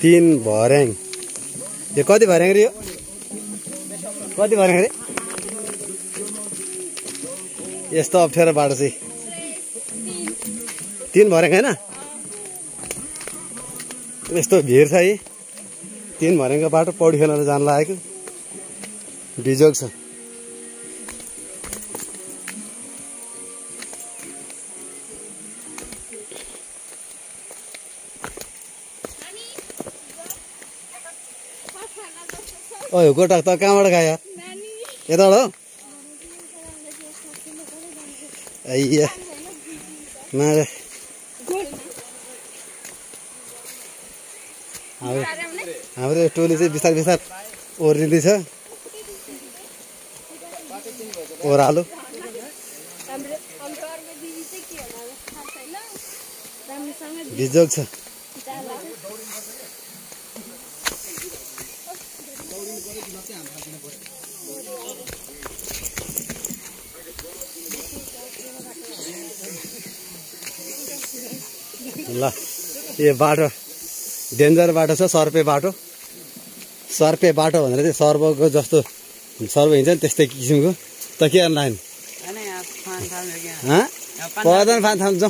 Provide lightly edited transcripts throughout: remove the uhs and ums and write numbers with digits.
तीन भर्याङ यो कति भर्याङ रे यो कति भर्याङ रे यस्तो अप्ठ्यारो बाटो चाहिँ तीन भर्याङ हैन यस्तो भिड छ है तीन भर्याङको बाटो पौडी खेल्न जान लागेको बिजोग छ ओइ गोटा त कहाँबाट गयो यताबाट हो अय्या मारे हाम्रो टोली चाहिँ बिस्तार बिस्तार ओर्लिँदैछ ओह्रालो बिजोग छ ल यो बाटो डेन्जर बाटो छ सर्पे बाटो भनेर चाहिँ सर्पको जस्तो सर्प हिँड्छ नि त्यस्तै किसिमको त के गर्न लाग्यो पर्दैन फान थाम्छ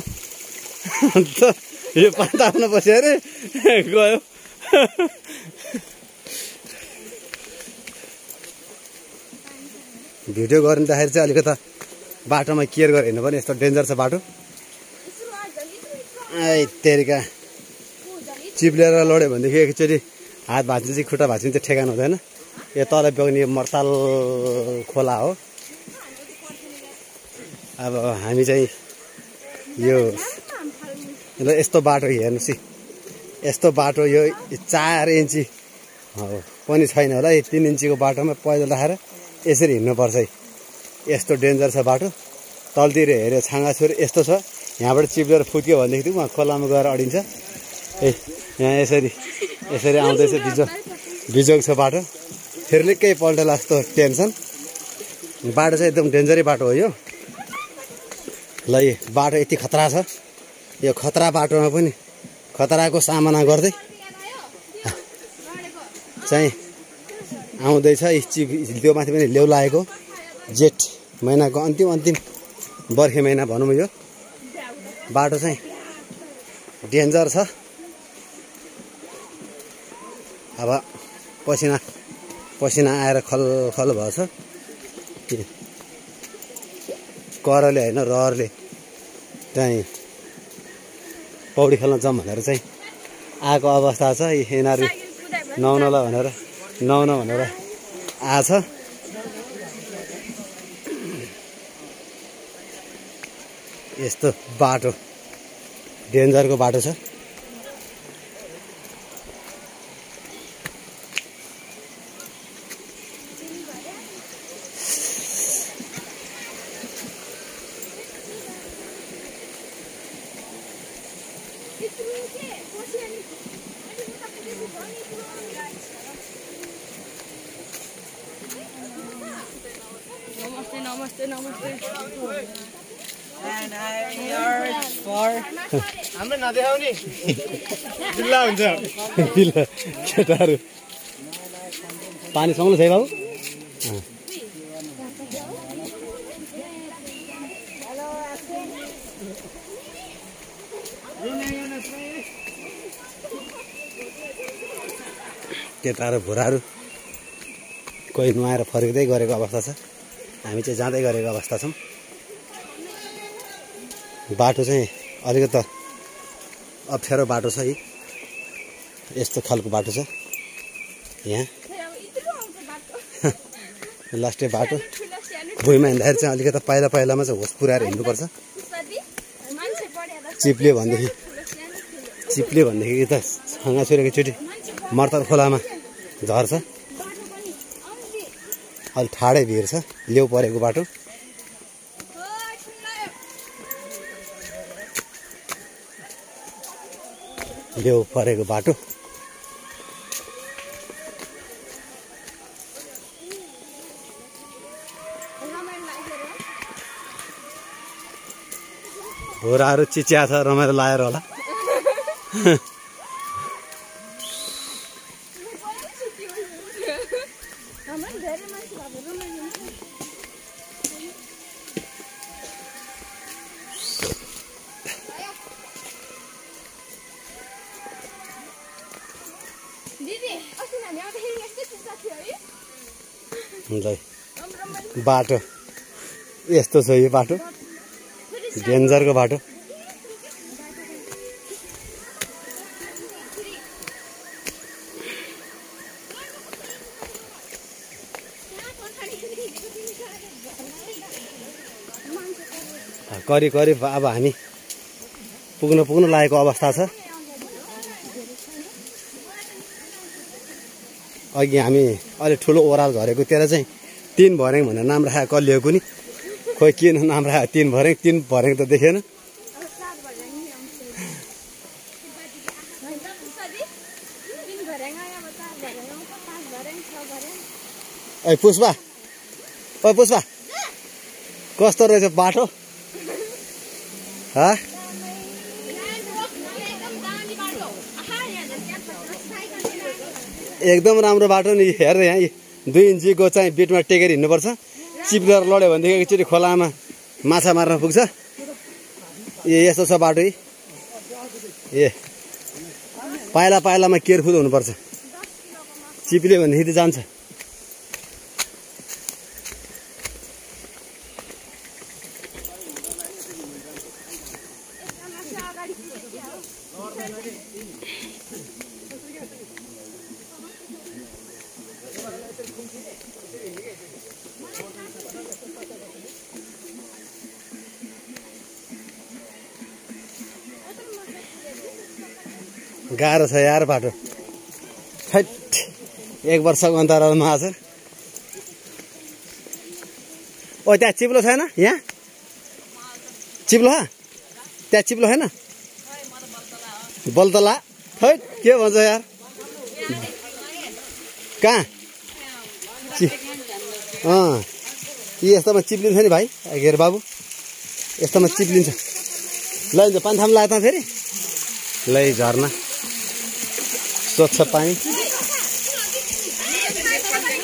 यो पान थाप्न बस्यो अरे गयो भिडियो गरिँदाखेरि चाहिँ अलिकति बाटोमा केयर गरेर हिँड्नु पर्ने यस्तो डेन्जर छ बाटो तेरिका चिप्लेर लड्यो भनेदेखि एकचोटि हात भाँचिन्छ चाहिँ खुट्टा भाँचिन्छ चाहिँ ठेगान हुँदैन यो तल बग्ने मर्ताल खोला हो अब हामी चाहिँ यो यस्तो बाटो हेर्नुहोस् यस्तो बाटो यो 4 इन्ची पनि छैन होला यो 3 इन्चीको बाटोमा पैदल राखेर यसरी हिँड्नुपर्छ है यस्तो डेन्जर छ बाटो तलतिर हेऱ्यो छाँगाछुर यस्तो छ यहाँबाट चिप्लेर फुट्यो भनेदेखि उहाँ खोलामा गएर अडिन्छ ए यहाँ यसरी आउँदैछ बिजोग छ बाटो फेरि निकै पल्टेला जस्तो टेन्सन बाटो चाहिँ एकदम डेन्जरै बाटो हो यो ल यो बाटो यति खतरा छ यो खतरा बाटोमा पनि खतराको सामना गर्दै चाहिँ आउँदैछ त्यो माथि पनि लेउ लागेको जेठ महिनाको अन्तिम बर्खे महिना भनौँ यो बाटो चाहिँ डेन्जर छ अब पसिना आएर खल भएछ करले होइन रहरले चाहिँ पौडी खेल्न जाउँ भनेर चाहिँ आएको अवस्था छ यिनीहरू नुहाउन भनेर आछ यस्तो बाटो डेन्जरको बाटो छ नमस्ते And I are for हाम्रो नदेखाउने जिल्ला हुन्छ जिल्ला केटाहरू पानी सँगै छ है बाबु केटाहरू भुराहरू कोही नुहाएर फर्किँदै गरेको अवस्था छ हामी चाहिँ जाँदै गरेको अवस्था छौँ बाटो चाहिँ अलिकति अप्ठ्यारो बाटो छ है यस्तो खालको बाटो छ यहाँ लास्टे बाटो भुइँमा हिँड्दाखेरि चाहिँ अलिकति पाइलामा चाहिँ होस पुऱ्याएर हिँड्नुपर्छ चिप्ले भनेदेखि त छाँगाछुरेको एकचोटि मर्तल खोलामा झर्छ अलि ठाडै भिड छ लेउ परेको बाटो लेउ परेको बाटो भोराहरू चिच्या छ रमाइलो लागेर होला बाटो यस्तो छ यो बाटो डेन्जरको बाटो करिब करिब अब हामी पुग्न लागेको अवस्था छ अघि हामी अलि ठुलो ओह्राल झरेको त्यहाँ चाहिँ 3 भर्याङ भनेर नाम राखेको कलिएको नि खोइ किन नाम राखेको 3 भर्याङ 3 भर्याङ त देखेन ए पुष्पा कस्तो रहेछ बाटो हा एकदम राम्रो बाटो नि हेर यहाँ 2 इन्चीको चाहिँ बिटमा टेकेर हिँड्नुपर्छ चिप्लेर लड्यो भनेदेखि एकचोटि खोलामा माछा मार्न पुग्छ यस्तो छ बाटो ए पाइलामा केयरफुल हुनुपर्छ चिप्ल्यो भनेदेखि जान्छ गाह्रो छ यार बाटो ठैट 1 वर्षको अन्तरालमा आछ ओ त्यहाँ चिप्लो छैन यहाँ चिप्लो त्यहाँ चिप्लो छैन बल्तला ठैट के भन्छ यार कहाँ यस्तोमा चिप्लिन्छ नि भाइ हेर बाबु यस्तोमा चिप्लिन्छ ल पानी थाम लाग्छ फेरि लै झर्ना स्वच्छ पानी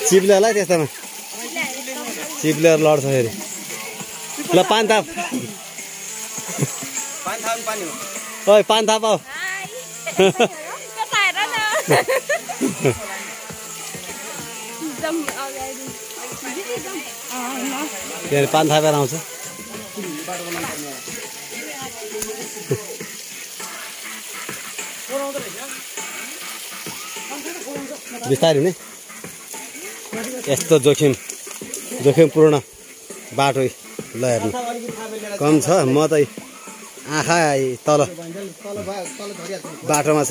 चिप्लेला त्यस्तोमा चिप्लेर लड्छ फेरि ल पानी थाप ओइ पानी थाप आऊ पानी थापेर आउँछ बिस्तारै नै यस्तो जोखिमपूर्ण बाटो ल हेर्नु कम छ म त आँखा तल बाटोमा छ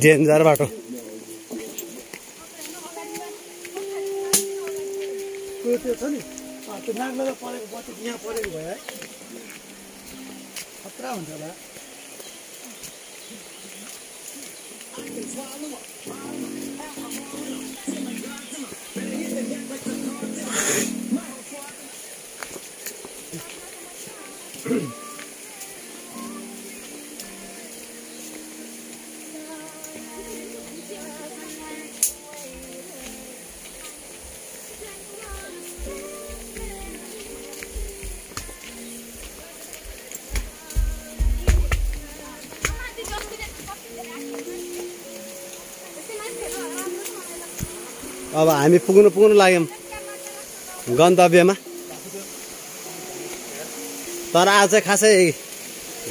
डेन्जर बाटो खतरा हुन्छ होला अब हामी पुग्नु लाग्यौं गन्तव्यमा तर आज खासै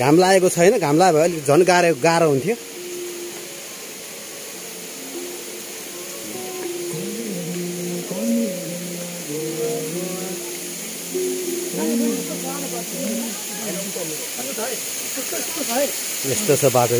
घाम लागेको छैन घाम लाग्यो भने झन् गाह्रो हुन्थ्यो यस्तो छ बाटो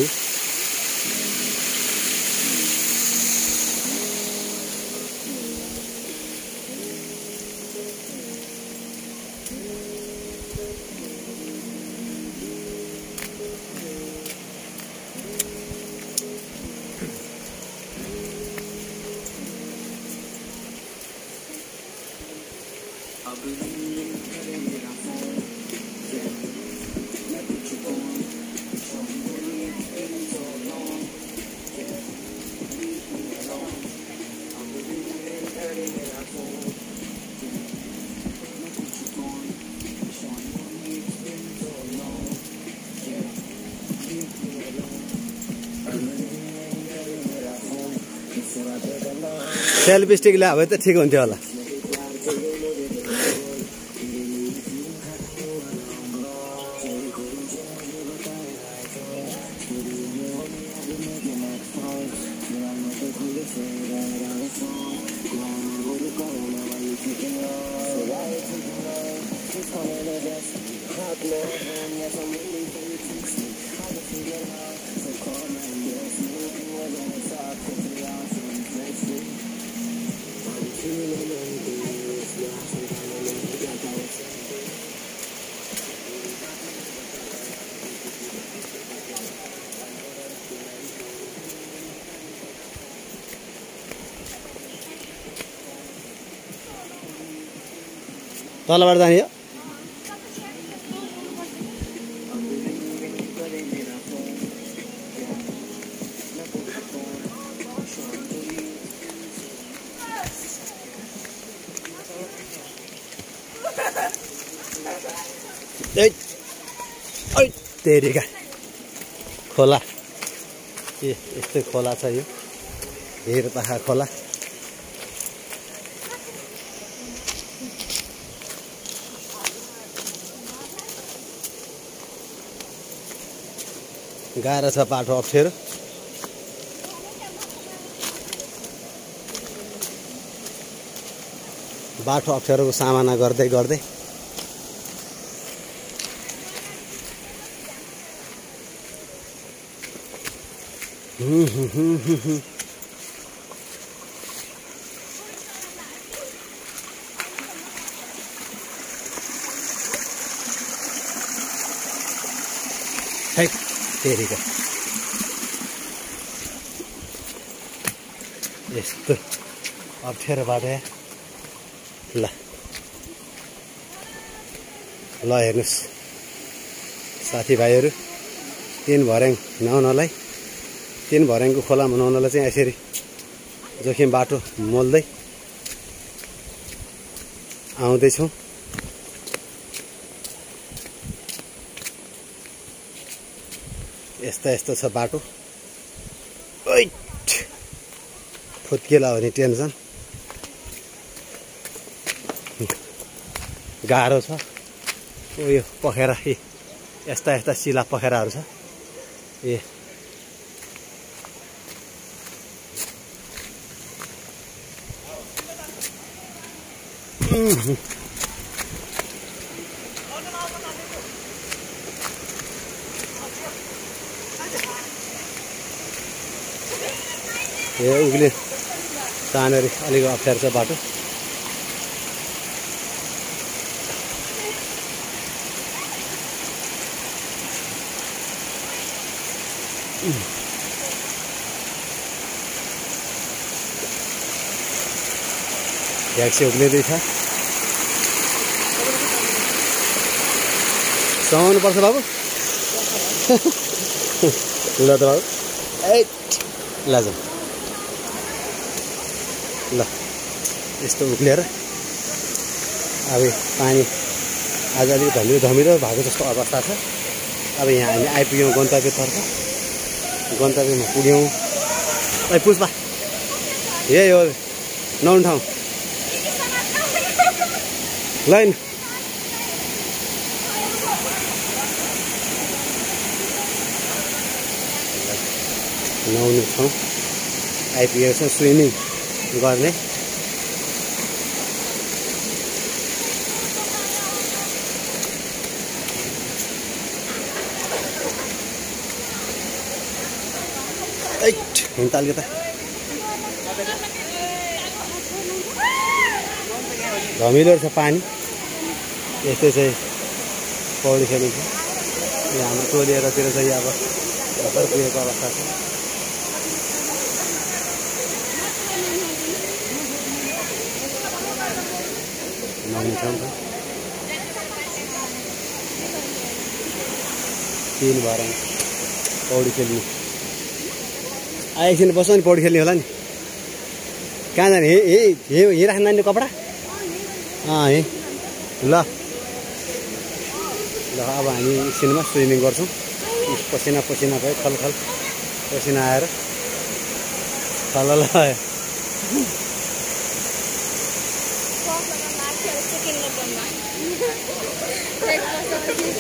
सेल्फी स्टिक ल्यायो भए त ठिक हुन्थ्यो होला। तलबाट जाने हो। तेरिका खोला ए यस्तै खोला छ यो हेरपाखा खोला। गाह्रो छ बाटो अप्ठ्यारो। बाटो अप्ठ्यारोको सामना गर्दै गर्दै तेरिका यस्तो अप्ठ्यारो बाटो ल ल हेर्नुहोस् साथीभाइहरू, तीन भर्याङ नुहाउनलाई, तीन भर्याङको खोलामा नुहाउनलाई चाहिँ यसरी जोखिम बाटो मोल्दै आउँदैछौँ। यस्तो यस्तो छ बाटो। फुत्केला हो नि टेन्सन। गाह्रो छ। यो पखेरा यस्ता यस्ता सिला पखेराहरू छ। ए उग्ले तानेर अलिक अप्ठ्यारो छ बाटो। ट्याक्सी उक्लिँदैछ। समाउनु पर्छ बाबु। ल त बाबु ल जाउँ ल। यस्तो उक्लिएर अब पानी आज अलिक धमिलो भएको जस्तो अवस्था छ। अब यहाँ हामी आइपुग्यौँ गन्तव्यतर्फ। गन्तव्यमा पुग्यौँ। ए पुष्पा यही हो नुहाउने ठाउँ। लाइन नुहाउने ठाउँ आइपुगेको छ। स्विमिङ गर्ने हिँड्ताल त धमिलो छ पानी। यस्तै चाहिँ पौडी खेलिन्छ। हाम्रो टोलीहरूतिर चाहिँ अब भर्खर पुगेको अवस्था छ। तीन भर्याङ पौडी खेल्ने एकछिन बस्छ नि पौडी खेल्ने होला नि। कहाँ जाने यहीँ राख्नु नानी कपडा है ल ल। अब हामी एकछिनमा स्विमिङ गर्छौँ। पसिना पसिना भयो खलखल पसिना आएर खल चिकन